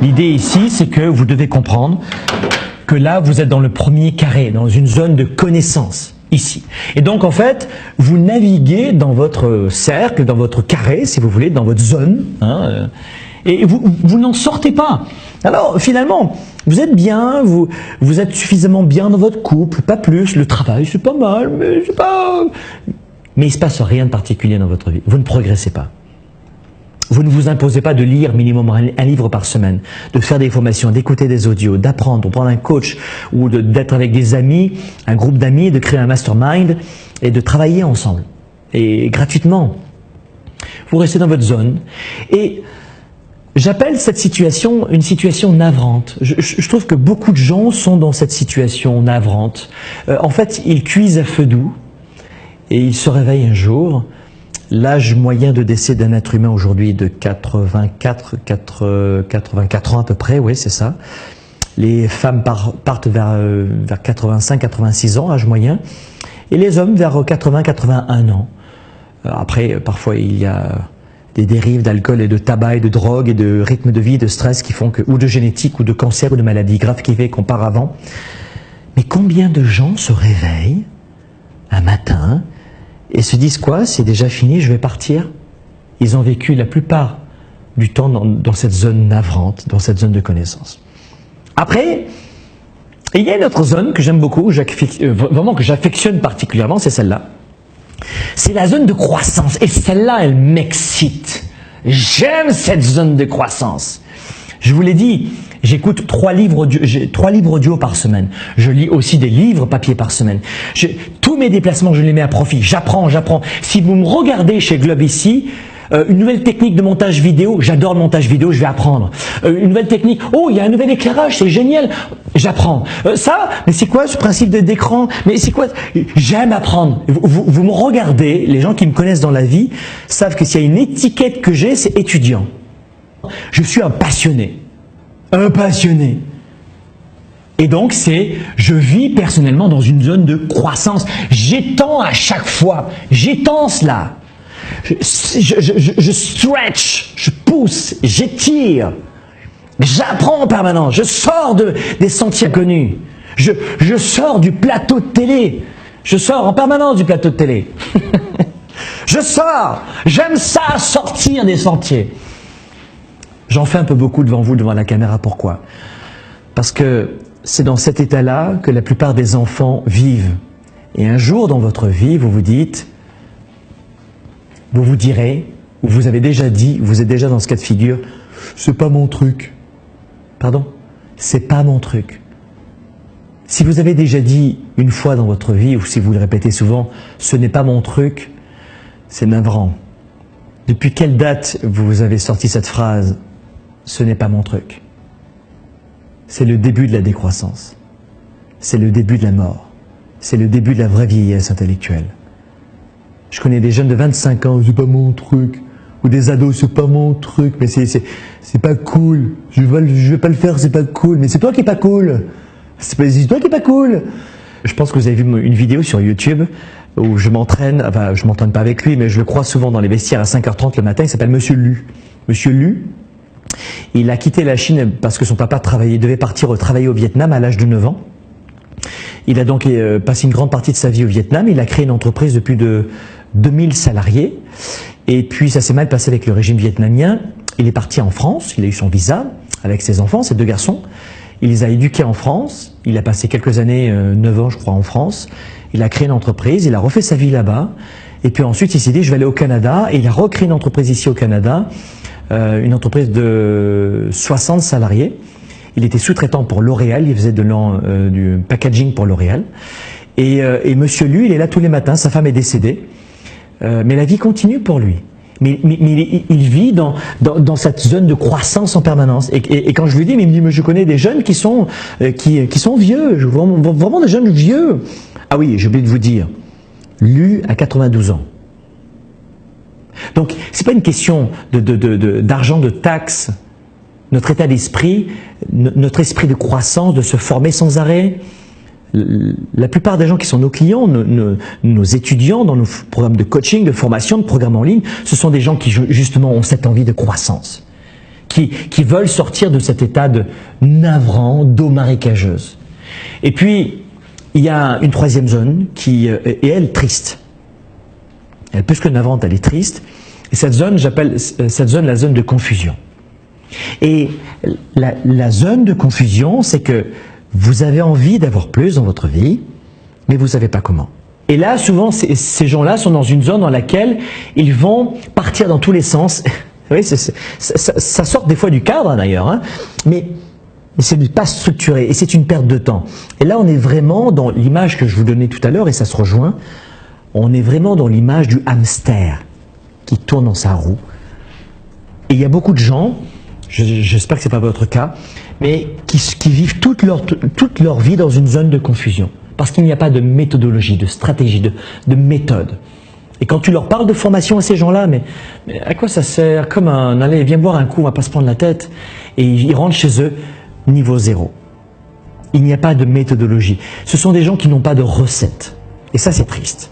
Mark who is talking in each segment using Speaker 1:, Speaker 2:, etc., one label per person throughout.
Speaker 1: L'idée ici, c'est que vous devez comprendre que là, vous êtes dans le premier carré, dans une zone de connaissance, ici. Et donc, en fait, vous naviguez dans votre cercle, dans votre carré, si vous voulez, dans votre zone, hein, et vous n'en sortez pas. Alors, finalement, vous êtes bien, vous êtes suffisamment bien dans votre couple, pas plus, le travail, c'est pas mal, mais c'est pas... Mais il ne se passe rien de particulier dans votre vie. Vous ne progressez pas. Vous ne vous imposez pas de lire minimum un livre par semaine, de faire des formations, d'écouter des audios, d'apprendre, de prendre un coach ou d'être avec des amis, un groupe d'amis, de créer un mastermind et de travailler ensemble. Et gratuitement. Vous restez dans votre zone. Et j'appelle cette situation une situation navrante. Je trouve que beaucoup de gens sont dans cette situation navrante. En fait, ils cuisent à feu doux. Et il se réveille un jour, l'âge moyen de décès d'un être humain aujourd'hui est de 84 ans à peu près, oui c'est ça. Les femmes partent vers 85-86 ans, âge moyen, et les hommes vers 80-81 ans. Après, parfois il y a des dérives d'alcool et de tabac et de drogue et de rythme de vie, de stress qui font que, ou de génétique ou de cancer ou de maladies graves qui fait qu'auparavant. Mais combien de gens se réveillent un matin et se disent quoi? C'est déjà fini, je vais partir. Ils ont vécu la plupart du temps dans cette zone navrante, dans cette zone de connaissance. Après, il y a une autre zone que j'aime beaucoup, vraiment que j'affectionne particulièrement, c'est celle-là. C'est la zone de croissance. Et celle-là, elle m'excite. J'aime cette zone de croissance. Je vous l'ai dit, j'écoute 3 livres audio par semaine. Je lis aussi des livres papier par semaine. Tous mes déplacements, je les mets à profit. J'apprends. Si vous me regardez chez Globe ici, une nouvelle technique de montage vidéo, j'adore le montage vidéo, je vais apprendre. Une nouvelle technique, oh, il y a un nouvel éclairage, c'est génial, j'apprends. Ça, mais c'est quoi ce principe d'écran? Mais c'est quoi? J'aime apprendre. Vous me regardez, les gens qui me connaissent dans la vie savent que s'il y a une étiquette que j'ai, c'est étudiant. Je suis un passionné. Un passionné. Et donc je vis personnellement dans une zone de croissance. J'étends à chaque fois. J'étends cela. Je stretch, je pousse, j'étire. J'apprends en permanence. Je sors des sentiers inconnus. Je sors du plateau de télé. Je sors en permanence du plateau de télé. Je sors. J'aime ça, sortir des sentiers. J'en fais un peu beaucoup devant vous, devant la caméra. Pourquoi? Parce que c'est dans cet état-là que la plupart des enfants vivent. Et un jour dans votre vie, vous vous dites, vous vous direz, ou vous avez déjà dit, vous êtes déjà dans ce cas de figure, c'est pas mon truc. Pardon? C'est pas mon truc. Si vous avez déjà dit une fois dans votre vie, ou si vous le répétez souvent, ce n'est pas mon truc, c'est navrant. Depuis quelle date vous avez sorti cette phrase? Ce n'est pas mon truc. C'est le début de la décroissance. C'est le début de la mort. C'est le début de la vraie vieillesse intellectuelle. Je connais des jeunes de 25 ans, c'est pas mon truc. Ou des ados, c'est pas mon truc, mais c'est pas cool. Je vais pas le faire, c'est pas cool. Mais c'est toi qui est pas cool. C'est toi qui est pas cool. Je pense que vous avez vu une vidéo sur YouTube où je m'entraîne, enfin je m'entraîne pas avec lui, mais je le croise souvent dans les vestiaires à 5h30 le matin, il s'appelle Monsieur Lu. Monsieur Lu, il a quitté la Chine parce que son papa devait partir travailler au Vietnam à l'âge de 9 ans. Il a donc passé une grande partie de sa vie au Vietnam, il a créé une entreprise de plus de 2000 salariés, et puis ça s'est mal passé avec le régime vietnamien. Il est parti en France, il a eu son visa avec ses enfants, ses 2 garçons. Il les a éduqués en France, il a passé quelques années, 9 ans je crois en France. Il a créé une entreprise, il a refait sa vie là-bas. Et puis ensuite il s'est dit je vais aller au Canada, et il a recréé une entreprise ici au Canada, une entreprise de 60 salariés. Il était sous-traitant pour L'Oréal, il faisait du packaging pour L'Oréal. Et Monsieur Lu, il est là tous les matins, sa femme est décédée. Mais la vie continue pour lui. Mais il vit dans cette zone de croissance en permanence. Et quand je lui dis, mais il me dit, mais je connais des jeunes qui sont vieux, vraiment des jeunes vieux. Ah oui, j'ai oublié de vous dire, Lu a 92 ans. Donc, c'est pas une question d'argent, de taxes. Notre état d'esprit, notre esprit de croissance, de se former sans arrêt. La plupart des gens qui sont nos clients, nos étudiants dans nos programmes de coaching, de formation, de programmes en ligne, ce sont des gens qui justement ont cette envie de croissance, qui veulent sortir de cet état de navrant, d'eau marécageuse. Et puis, il y a une troisième zone qui est, elle, triste. Elle est plus que navrante, elle est triste. Et cette zone, j'appelle cette zone la zone de confusion. Et la zone de confusion, c'est que vous avez envie d'avoir plus dans votre vie, mais vous ne savez pas comment. Et là, souvent, ces gens-là sont dans une zone dans laquelle ils vont partir dans tous les sens. Oui, ça sort des fois du cadre d'ailleurs, hein, mais ce n'est pas structuré et c'est une perte de temps. Et là, on est vraiment dans l'image que je vous donnais tout à l'heure et ça se rejoint. On est vraiment dans l'image du hamster qui tourne dans sa roue. Et il y a beaucoup de gens, j'espère que ce n'est pas votre cas, mais qui vivent toute leur vie dans une zone de confusion. Parce qu'il n'y a pas de méthodologie, de stratégie, de méthode. Et quand tu leur parles de formation à ces gens-là, mais à quoi ça sert? Comme allez, viens boire un coup, on va pas se prendre la tête. Et ils rentrent chez eux, niveau zéro. Il n'y a pas de méthodologie. Ce sont des gens qui n'ont pas de recette. Et ça, c'est triste.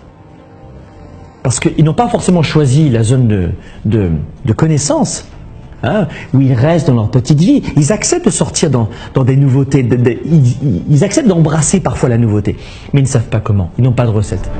Speaker 1: Parce qu'ils n'ont pas forcément choisi la zone de connaissance, hein, où ils restent dans leur petite vie. Ils acceptent de sortir dans des nouveautés. Ils acceptent d'embrasser parfois la nouveauté. Mais ils ne savent pas comment. Ils n'ont pas de recette.